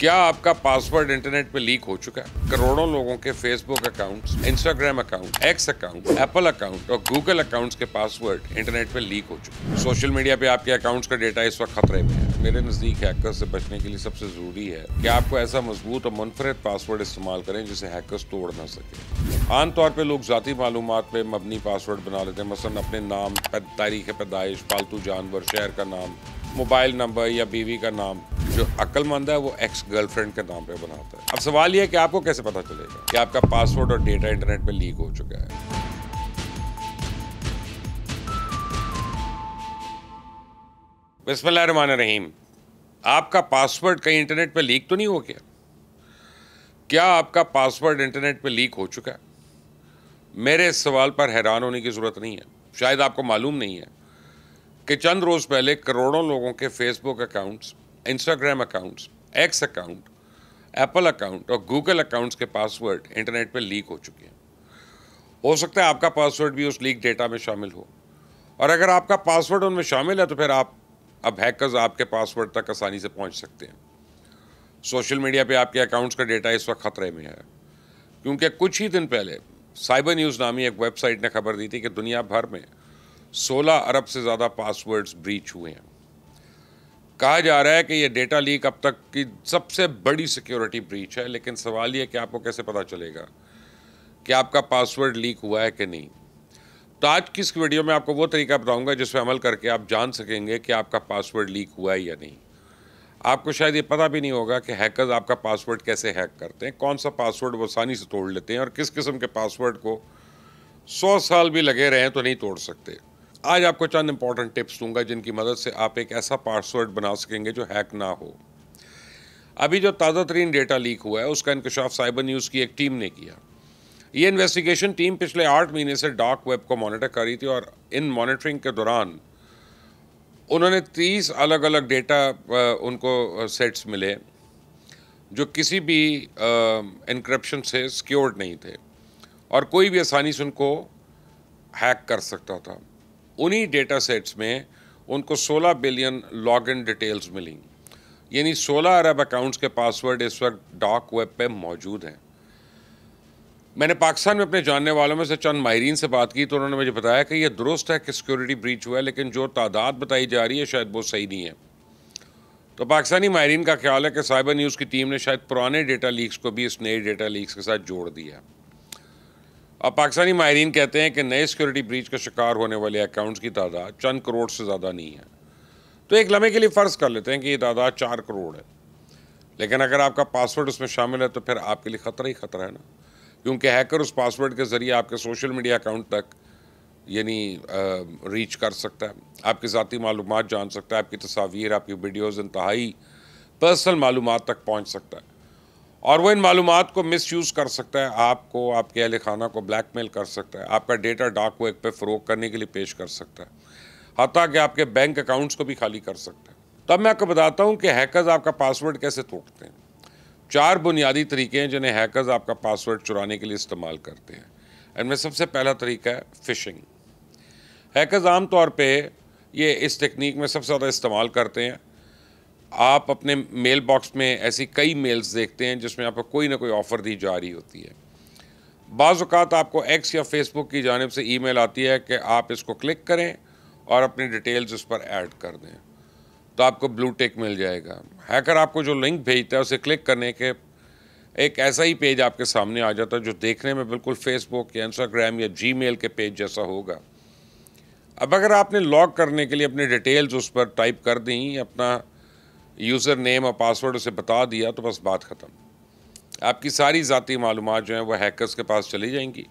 क्या आपका password internet पे लीक हो चुका है? करोड़ों लोगों के Facebook accounts, Instagram account, x account, Apple account और गूगल अकाउंट्स के पासवर्ड इंटरनेट पे लीक हो चुके हैं। सोशल मीडिया पे आपके अकाउंट्स का डेटा इस वक्त खतरे में है। मेरे नजदीक हैकर्स से बचने के लिए सबसे जरूरी है कि आपको ऐसा मजबूत और मुनफरद पासवर्ड इस्तेमाल करें जिसे हैकर्स तोड़ ना सके। आमतौर पर लोग जाती मालूमात पे मबनी पासवर्ड बना लेते हैं, मसलन अपने नाम, तारीख पैदाइश, पालतू जानवर, शहर का नाम, मोबाइल नंबर या बीवी का नाम। जो अक्लमंद है वो एक्स गर्लफ्रेंड के नाम पे बनाता है। अब सवाल यह है कि आपको कैसे पता चलेगा कि आपका पासवर्ड और डेटा इंटरनेट पे लीक हो चुका है। बिस्मिल्लाहिर्रहमानिर्रहीम। आपका पासवर्ड कहीं इंटरनेट पे लीक तो नहीं हो गया? क्या आपका पासवर्ड इंटरनेट पे लीक हो चुका है? मेरे इस सवाल पर हैरान होने की जरूरत नहीं है। शायद आपको मालूम नहीं है कि चंद रोज पहले करोड़ों लोगों के Facebook accounts, Instagram accounts, x account, Apple account और गूगल अकाउंट्स के पासवर्ड इंटरनेट पर लीक हो चुके हैं। हो सकता है आपका पासवर्ड भी उस लीक डेटा में शामिल हो, और अगर आपका पासवर्ड उनमें शामिल है तो फिर अब हैकर्स आपके पासवर्ड तक आसानी से पहुंच सकते हैं। सोशल मीडिया पे आपके अकाउंट्स का डेटा इस वक्त खतरे में है, क्योंकि कुछ ही दिन पहले साइबर न्यूज़ नामी एक वेबसाइट ने खबर दी थी कि दुनिया भर में 16 अरब से ज़्यादा पासवर्ड्स ब्रीच हुए हैं। कहा जा रहा है कि यह डेटा लीक अब तक की सबसे बड़ी सिक्योरिटी ब्रीच है, लेकिन सवाल यह कि आपको कैसे पता चलेगा कि आपका पासवर्ड लीक हुआ है कि नहीं। तो आज की इस वीडियो में आपको वो तरीका बताऊंगा जिस पर अमल करके आप जान सकेंगे कि आपका पासवर्ड लीक हुआ है या नहीं। आपको शायद ये पता भी नहीं होगा कि हैकर्स आपका पासवर्ड कैसे हैक करते हैं, कौन सा पासवर्ड वो आसानी से तोड़ लेते हैं और किस किस्म के पासवर्ड को 100 साल भी लगे रहें तो नहीं तोड़ सकते। आज आपको चंद इंपॉर्टेंट टिप्स दूंगा जिनकी मदद से आप एक ऐसा पासवर्ड बना सकेंगे जो हैक ना हो। अभी जो ताज़ा तरीन डेटा लीक हुआ है उसका इंकशाफ साइबर न्यूज़ की एक टीम ने किया। ये इन्वेस्टिगेशन टीम पिछले 8 महीने से डार्क वेब को मॉनिटर कर रही थी, और इन मॉनिटरिंग के दौरान उन्होंने 30 अलग अलग डेटा उनको सेट्स मिले जो किसी भी एन्क्रिप्शन से सिक्योर्ड नहीं थे और कोई भी आसानी से उनको हैक कर सकता था। उन्हीं डेटा सेट्स में उनको 16 बिलियन लॉगिन डिटेल्स मिली, यानी 16 अरब अकाउंट्स के पासवर्ड इस वक्त डार्क वेब पे मौजूद हैं। मैंने पाकिस्तान में अपने जानने वालों में से चंद माहिरीन से बात की तो उन्होंने मुझे बताया कि यह दुरुस्त है कि सिक्योरिटी ब्रीच हुआ है, लेकिन जो तादाद बताई जा रही है शायद वो सही नहीं है। तो पाकिस्तानी माहिरीन का ख्याल है कि साइबर न्यूज़ की टीम ने शायद पुराने डेटा लीक्स को भी इस नए डेटा लीक्स के साथ जोड़ दिया। अब पाकिस्तानी माहिरीन कहते हैं कि नए सिक्योरिटी ब्रीच का शिकार होने वाले अकाउंट्स की तादाद चंद करोड़ से ज़्यादा नहीं है। तो एक लम्हे के लिए फ़र्ज़ कर लेते हैं कि ये तादाद 4 करोड़ है, लेकिन अगर आपका पासवर्ड उसमें शामिल है तो फिर आपके लिए ख़तरा ही ख़तरा है ना, क्योंकि हैकर उस पासवर्ड के ज़रिए आपके सोशल मीडिया अकाउंट तक यानी रीच कर सकता है, आपकी ज़ाती मालूमात जान सकता है, आपकी तस्वीर, आपकी वीडियोज़, इंतहाई पर्सनल मालूमात तक पहुँच सकता है, और वो इन मालूमात को मिसयूज़ कर सकता है, आपको, आपके अहल खाना को ब्लैकमेल कर सकता है, आपका डेटा डार्क वेब पे फ़रोग करने के लिए पेश कर सकता है, हत्ता कि आपके बैंक अकाउंट्स को भी खाली कर सकता है। तब मैं आपको बताता हूँ कि हैकर्स आपका पासवर्ड कैसे तोड़ते हैं। 4 बुनियादी तरीके हैं जिन्हें हैकर्स आपका पासवर्ड चुराने के लिए इस्तेमाल करते हैं। इनमें सबसे पहला तरीका है फ़िशिंग। हैकर्स आम तौर पे ये इस टेक्निक में सबसे ज़्यादा इस्तेमाल करते हैं। आप अपने मेल बॉक्स में ऐसी कई मेल्स देखते हैं जिसमें आपको कोई ना कोई ऑफ़र दी जा रही होती है। बाज़ औक़ात आपको एक्स या फेसबुक की जानिब से ईमेल आती है कि आप इसको क्लिक करें और अपनी डिटेल्स उस पर ऐड कर दें, तो आपको ब्लू टिक मिल जाएगा। हैकर आपको जो लिंक भेजता है उसे क्लिक करने के एक ऐसा ही पेज आपके सामने आ जाता है जो देखने में बिल्कुल फेसबुक या इंस्टाग्राम या जीमेल के पेज जैसा होगा। अब अगर आपने लॉग करने के लिए अपनी डिटेल्स उस पर टाइप कर दी, अपना यूज़र नेम और पासवर्ड उसे बता दिया, तो बस बात ख़त्म। आपकी सारी ज़ाती मालूमात जो हैं वह हैकर्स के पास चली जाएंगी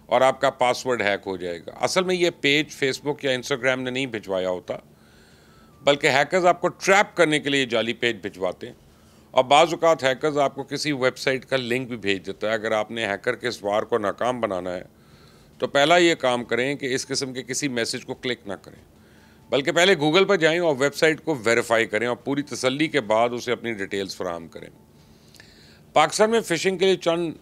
और आपका पासवर्ड हैक हो जाएगा। असल में ये पेज फेसबुक या इंस्टाग्राम ने नहीं भिजवाया होता, बल्कि हैकर्स आपको ट्रैप करने के लिए जाली पेज भिजवाते हैं, और बाज़ औक़ात हैकर्स आपको किसी वेबसाइट का लिंक भी भेज देता है। अगर आपने हैकर के इस वार को नाकाम बनाना है तो पहला ये काम करें कि इस किस्म के किसी मैसेज को क्लिक ना करें, बल्कि पहले गूगल पर जाएं और वेबसाइट को वेरीफाई करें और पूरी तसल्ली के बाद उसे अपनी डिटेल्स फराहम करें। पाकिस्तान में फ़िशिंग के लिए चंद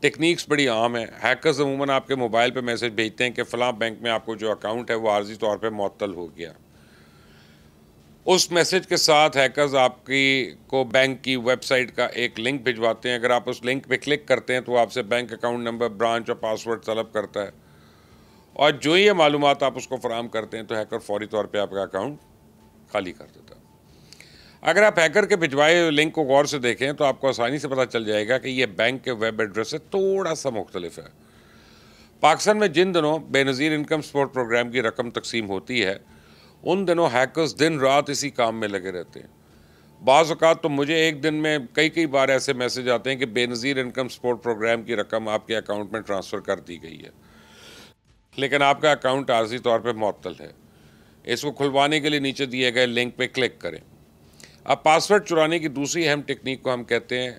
टेक्निक्स बड़ी आम है। हैकर्स अमूमन आपके मोबाइल पर मैसेज भेजते हैं कि फ़लाँ बैंक में आपको जो अकाउंट है वो आर्जी तौर पर मुअत्तल हो गया। उस मैसेज के साथ हैकर्स आपकी को बैंक की वेबसाइट का एक लिंक भिजवाते हैं। अगर आप उस लिंक पे क्लिक करते हैं तो आपसे बैंक अकाउंट नंबर, ब्रांच और पासवर्ड तलब करता है, और जो ये मालूमात आप उसको फराहम करते हैं तो हैकर फौरी तौर पे आपका अकाउंट खाली कर देता है। अगर आप हैकर के भिजवाए लिंक को गौर से देखें तो आपको आसानी से पता चल जाएगा कि ये बैंक के वेब एड्रेस से थोड़ा सा मुख्तलिफ है। पाकिस्तान में जिन दिनों बेनज़ीर इनकम सपोर्ट प्रोग्राम की रकम तकसीम होती है, उन दिनों हैकर्स दिन रात इसी काम में लगे रहते हैं। बाज़ औक़ात तो मुझे एक दिन में कई बार ऐसे मैसेज आते हैं कि बेनज़ीर इनकम सपोर्ट प्रोग्राम की रकम आपके अकाउंट में ट्रांसफ़र कर दी गई है, लेकिन आपका अकाउंट आर्जी तौर पर मुअत्तल है। इसको खुलवाने के लिए नीचे दिए गए लिंक पे क्लिक करें। अब पासवर्ड चुराने की दूसरी अहम टेक्निक को हम कहते हैं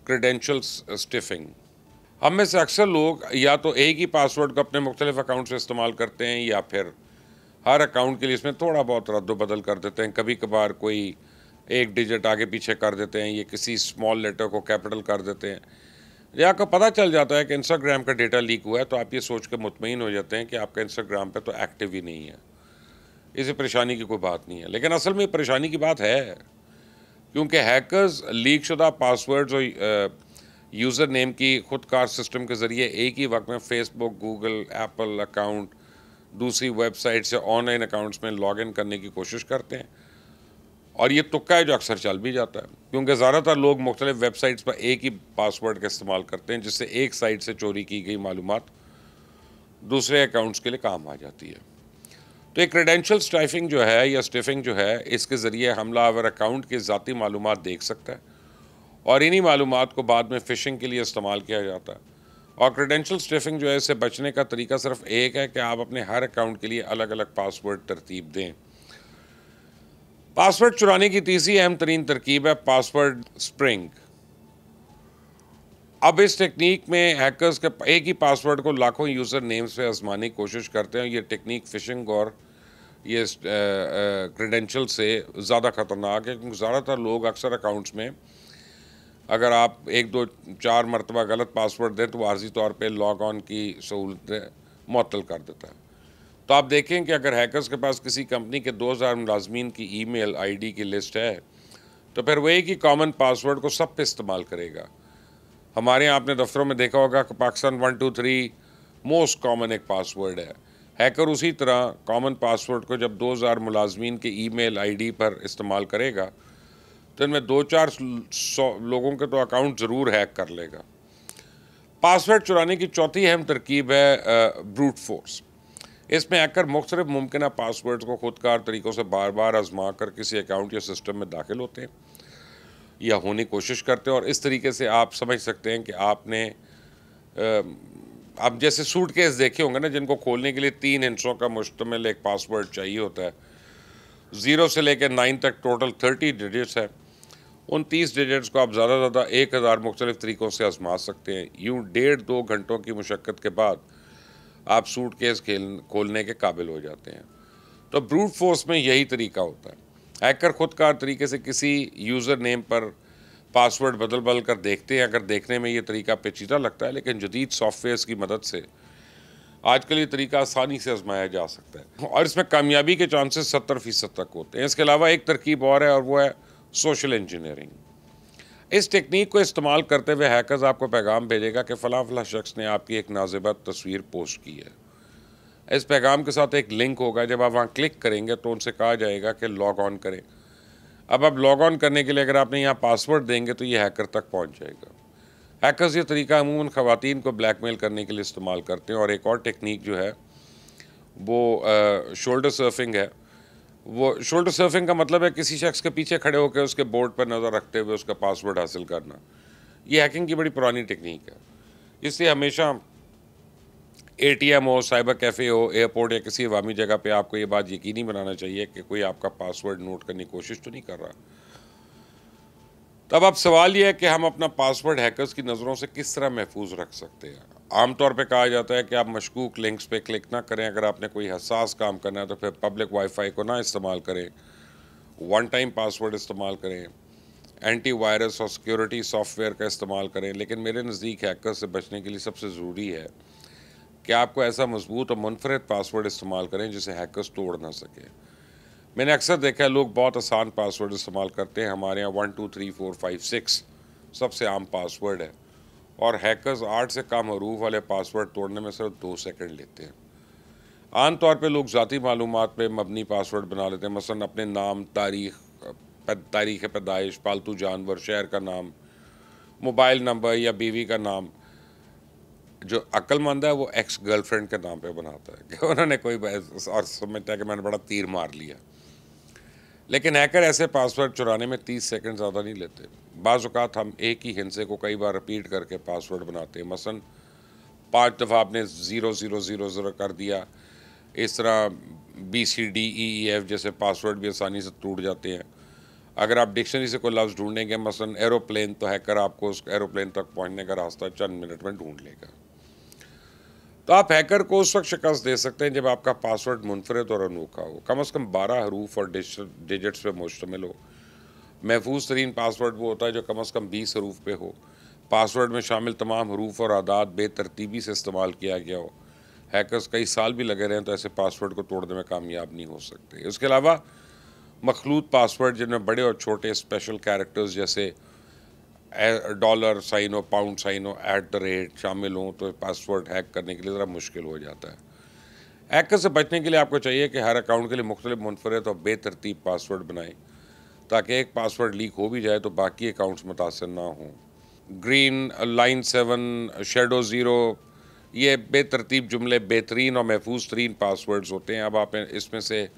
क्रेडेंशियल स्टिफिंग। हम में से अक्सर लोग या तो एक ही पासवर्ड को अपने मुख्तलिफ अकाउंट से इस्तेमाल करते हैं, या फिर हर अकाउंट के लिए इसमें थोड़ा बहुत रद्द बदल कर देते हैं। कभी कभार कोई एक डिजिट आगे पीछे कर देते हैं, ये किसी स्मॉल लेटर को कैपिटल कर देते हैं। या आपको पता चल जाता है कि इंस्टाग्राम का डेटा लीक हुआ है, तो आप ये सोच के मुतमईन हो जाते हैं कि आपका इंस्टाग्राम पे तो एक्टिव ही नहीं है, इसे परेशानी की कोई बात नहीं है। लेकिन असल में परेशानी की बात है, क्योंकि हैकर्स लीक शुदा पासवर्ड्स और यूज़र नेम की खुदकार सिस्टम के ज़रिए एक ही वक्त में फेसबुक, गूगल, एप्पल अकाउंट, दूसरी वेबसाइट से ऑनलाइन अकाउंट्स में लॉगिन करने की कोशिश करते हैं। और ये तुक्का है जो अक्सर चल भी जाता है, क्योंकि ज़्यादातर लोग मुख्तलिफ वेबसाइट्स पर एक ही पासवर्ड का इस्तेमाल करते हैं, जिससे एक साइट से चोरी की गई मालूमात दूसरे अकाउंट्स के लिए काम आ जाती है। तो एक क्रेडेंशियल स्टाइफिंग जो है या स्टिफिंग जो है, इसके ज़रिए हमलावर अकाउंट की ज़ाती मालूमात देख सकता है और इन्हीं मालूमात को बाद में फ़िशिंग के लिए इस्तेमाल किया जाता है। और क्रेडेंशियल स्टिफिंग जो है, इससे बचने का तरीका सिर्फ एक है कि आप अपने हर अकाउंट के लिए अलग अलग पासवर्ड तरतीब दें। पासवर्ड चुराने की तीसरी अहम तरीन तरकीब है पासवर्ड स्प्रिंग। अब इस टेक्निक में हैकर्स के एक ही पासवर्ड को लाखों यूज़र नेम्स पे आजमाने की कोशिश करते हैं। ये टेक्निक फ़िशिंग और ये क्रेडेंशियल से ज़्यादा ख़तरनाक है, क्योंकि ज़्यादातर लोग अक्सर अकाउंट्स में अगर आप 1, 2, 4 मरतबा गलत पासवर्ड दें तो आर्जी तौर पे लॉग ऑन की सहूलत मुअत्तल कर देता है। तो आप देखें कि अगर हैकर्स के पास किसी कंपनी के 2000 मुलाजमीन की ईमेल आईडी की लिस्ट है, तो फिर वो एक ही कॉमन पासवर्ड को सब पे इस्तेमाल करेगा। हमारे यहाँ आपने दफ्तरों में देखा होगा कि पाकिस्तान 123 मोस्ट कॉमन एक पासवर्ड है। हैकर उसी तरह कॉमन पासवर्ड को जब 2000 मुलाजमीन के ईमेल आईडी पर इस्तेमाल करेगा, तो इनमें 2-400 लोगों के तो अकाउंट ज़रूर हैक कर लेगा। पासवर्ड चुराने की चौथी अहम तरकीब है ब्रूट फोर्स। इसमें हैकर मुख्तलिफ मुमकिन पासवर्ड्स को खुदकार तरीक़ों से बार बार आजमा कर किसी अकाउंट या सिस्टम में दाखिल होते हैं या होने की कोशिश करते हैं, और इस तरीके से आप समझ सकते हैं कि आपने आप जैसे सूटकेस देखे होंगे ना, जिनको खोलने के लिए 3 हिस्सों का मुश्तमिल एक पासवर्ड चाहिए होता है। 0 से लेकर 9 तक टोटल 30 डिजिट्स है। उन 30 डिजिट्स को आप ज़्यादा 1000 मुख्तलिफ तरीक़ों से आजमा सकते हैं। यूँ 1.5-2 घंटों की मुशक्क़त के बाद आप सूटकेस खोलने के काबिल हो जाते हैं। तो ब्रूट फोर्स में यही तरीका होता है। हैकर खुदकार तरीके से किसी यूज़र नेम पर पासवर्ड बदल कर देखते हैं। अगर देखने में ये तरीका पेचीदा लगता है, लेकिन जदीद सॉफ्टवेयर्स की मदद से आजकल ये तरीका आसानी से आजमाया जा सकता है और इसमें कामयाबी के चांसेस 70% तक होते हैं। इसके अलावा एक तरकीब और है, और वो है सोशल इंजीनियरिंग। इस टेक्निक को इस्तेमाल करते हुए हैकर्स आपको पैगाम भेजेगा कि फ़लाँ शख्स ने आपकी एक नाज़िबा तस्वीर पोस्ट की है। इस पैगाम के साथ एक लिंक होगा, जब आप वहाँ क्लिक करेंगे तो उनसे कहा जाएगा कि लॉग ऑन करें। अब आप लॉग ऑन करने के लिए अगर आपने यहाँ पासवर्ड देंगे तो ये हैकर तक पहुँच जाएगा। हैकर्स ये तरीका अमूमन ख़वातीन को ब्लैकमेल करने के लिए इस्तेमाल करते हैं। और एक और टेक्निक जो है वो शोल्डर सर्फिंग है। वो शोल्डर सर्फिंग का मतलब है किसी शख्स के पीछे खड़े होकर उसके बोर्ड पर नज़र रखते हुए उसका पासवर्ड हासिल करना। ये हैकिंग की बड़ी पुरानी टेक्निक है, इसलिए हमेशा ATM हो, साइबर कैफ़े हो, एयरपोर्ट या किसी अवामी जगह पे आपको ये बात यकीनी बनाना चाहिए कि कोई आपका पासवर्ड नोट करने की कोशिश तो नहीं कर रहा। तब अब सवाल ये है कि हम अपना पासवर्ड हैकर्स की नज़रों से किस तरह महफूज रख सकते हैं। आमतौर पे कहा जाता है कि आप मशकूक लिंक्स पे क्लिक ना करें। अगर आपने कोई हसास काम करना है तो फिर पब्लिक वाईफाई को ना इस्तेमाल करें। 1 टाइम पासवर्ड इस्तेमाल करें। एंटी वायरस और सिक्योरिटी सॉफ्टवेयर का इस्तेमाल करें। लेकिन मेरे नज़दीक हैकर्स से बचने के लिए सबसे ज़रूरी है कि आपको ऐसा मजबूत और मुनफरद पासवर्ड इस्तेमाल करें जिसे हैकर्स तोड़ ना सकें। मैंने अक्सर देखा है लोग बहुत आसान पासवर्ड इस्तेमाल करते हैं। हमारे यहाँ 1 2 3 4 5 6 सबसे आम पासवर्ड है, और हैकर्स 8 से कम हरूफ वाले पासवर्ड तोड़ने में सिर्फ 2 सेकंड लेते हैं। आम तौर पे लोग ज़ाती मालूमात पे मबनी पासवर्ड बना लेते हैं, मसलन अपने नाम, तारीख़ पैदाइश, पालतू जानवर, शहर का नाम, मोबाइल नंबर या बीवी का नाम। जो अक्लमंद है वो एक्स गर्लफ्रेंड के नाम पे बनाता है कि उन्होंने कोई और समझता है कि मैंने बड़ा तीर मार लिया। लेकिन हैकर ऐसे पासवर्ड चुराने में 30 सेकंड ज़्यादा नहीं लेते। बाज़ औक़ात हम एक ही हिंसे को कई बार रिपीट करके पासवर्ड बनाते हैं। मसलन 5 दफ़ा आपने 0000 कर दिया। इस तरह BCDEEF जैसे पासवर्ड भी आसानी से टूट जाते हैं। अगर आप डिक्शनरी से कोई लफ्ज़ ढूंढेंगे, मसलन एरोप्लेन, तो हैकर आपको उस एरोप्लेन तक पहुंचने का रास्ता चंद मिनट में ढूंढ लेगा। तो आप हैकर को उस वक्त शिकस्त दे सकते हैं जब आपका पासवर्ड मुनफरद और अनोखा हो, कम से कम 12 हरूफ और डिजिट्स पे मुश्तमिल हो। महफूज तरीन पासवर्ड वो होता है जो कम से कम 20 हरूफ पे हो। पासवर्ड में शामिल तमाम हरूफ और आदात बेतरतीबी से इस्तेमाल किया गया हो। हैकर्स कई साल भी लगे रहें तो ऐसे पासवर्ड को तोड़ने में कामयाब नहीं हो सकते। इसके अलावा मखलूत पासवर्ड जिनमें बड़े और छोटे स्पेशल कैरेक्टर्स जैसे डॉलर साइन हो, पाउंड साइन हो, @ शामिल हों तो पासवर्ड हैक करने के लिए ज़रा मुश्किल हो जाता है। हैकर से बचने के लिए आपको चाहिए कि हर अकाउंट के लिए मुख्तलिफ मुनफरद और बेतरतीब पासवर्ड बनाएं, ताकि एक पासवर्ड लीक हो भी जाए तो बाकी अकाउंट्स मुतासर ना हों। ग्रीन लाइन 7 शेडो 0 ये बेतरतीब जुमले बेहतरीन और महफूज तरीन पासवर्ड्स होते हैं। अब आप इसमें से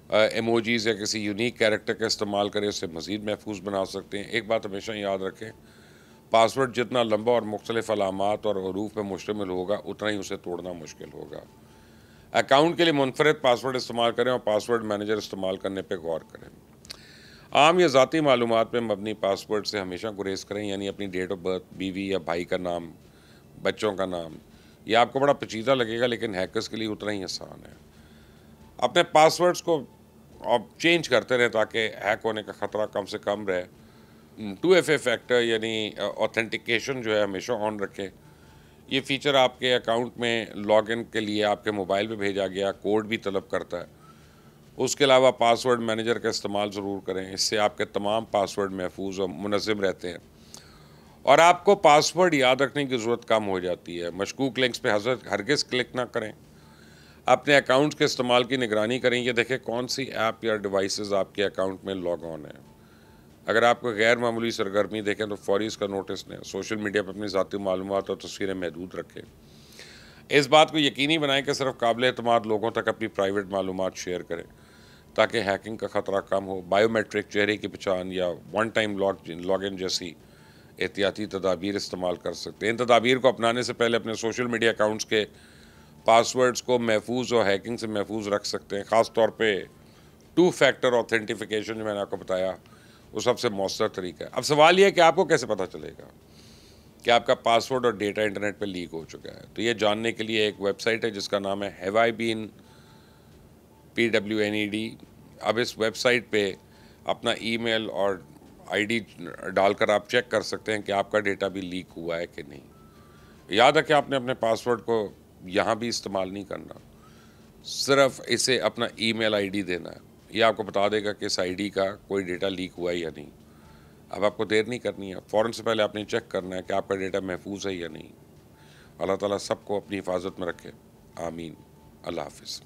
एमोजीज़ या किसी यूनिक कैरेक्टर का इस्तेमाल करें, उससे मज़ीद महफूज बना सकते हैं। एक बात हमेशा याद रखें, पासवर्ड जितना लंबा और मुख्तलिफ अलामात और हरूफ पर मुश्तमिल होगा उतना ही उसे तोड़ना मुश्किल होगा। अकाउंट के लिए मुनफरद पासवर्ड इस्तेमाल करें और पासवर्ड मैनेजर इस्तेमाल करने पर गौर करें। आम या ज़ाती मालूमात में मबनी पासवर्ड से हमेशा गुरेज करें, यानी अपनी डेट ऑफ बर्थ, बीवी या भाई का नाम, बच्चों का नाम। यह आपको बड़ा पेचीदा लगेगा लेकिन हैकर्स के लिए उतना ही आसान है। अपने पासवर्ड्स को आप चेंज करते रहें ताकि हैक होने का ख़तरा कम से कम रहे। 2FA फैक्टर यानी ऑथेंटिकेशन जो है हमेशा ऑन रखें। ये फ़ीचर आपके अकाउंट में लॉगिन के लिए आपके मोबाइल पे भेजा गया कोड भी तलब करता है। उसके अलावा पासवर्ड मैनेजर का इस्तेमाल ज़रूर करें, इससे आपके तमाम पासवर्ड महफूज और मुनज़्ज़म रहते हैं और आपको पासवर्ड याद रखने की ज़रूरत कम हो जाती है। मशकूक लिंक्स पे हरगिज़ क्लिक ना करें। अपने अकाउंट्स के इस्तेमाल की निगरानी करें, ये देखें कौन सी ऐप या डिवाइसेस आपके अकाउंट में लॉग ऑन है। अगर आपको गैर मामूली सरगर्मी देखें तो फौरी इसका नोटिस लें। सोशल मीडिया पर अपनी ज़ाती मालूमात और तस्वीरें महदूद रखें। इस बात को यकीनी बनाएं कि सिर्फ काबिल एतमाद लोगों तक अपनी प्राइवेट मालूमात शेयर करें ताकि हैकिंग का ख़तरा कम हो। बायोमेट्रिक चेहरे की पहचान या वन टाइम लॉगिन जैसी एहतियाती तदाबीर इस्तेमाल कर सकते हैं। इन तदाबीर को अपनाने से पहले अपने सोशल मीडिया अकाउंट्स के पासवर्ड्स को महफूज और हैकिंग से महफूज रख सकते हैं। ख़ास तौर पे 2 फैक्टर ऑथेंटिफिकेशन जो मैंने आपको बताया वो सबसे मौसर तरीका है। अब सवाल ये है कि आपको कैसे पता चलेगा कि आपका पासवर्ड और डेटा इंटरनेट पे लीक हो चुका है। तो ये जानने के लिए एक वेबसाइट है जिसका नाम है हैव आई बीन PWNED। अब इस वेबसाइट पे अपना ईमेल और ID डालकर आप चेक कर सकते हैं कि आपका डेटा भी लीक हुआ है कि नहीं। याद रखें आपने अपने पासवर्ड को यहाँ भी इस्तेमाल नहीं करना, सिर्फ इसे अपना ईमेल ID देना है। ये आपको बता देगा कि इस ID का कोई डेटा लीक हुआ है या नहीं। अब आपको देर नहीं करनी है, फ़ौरन से पहले आपने चेक करना है कि आपका डेटा महफूज है या नहीं। अल्लाह ताला सबको अपनी हिफाजत में रखे। आमीन। अल्लाह हाफ़िज़।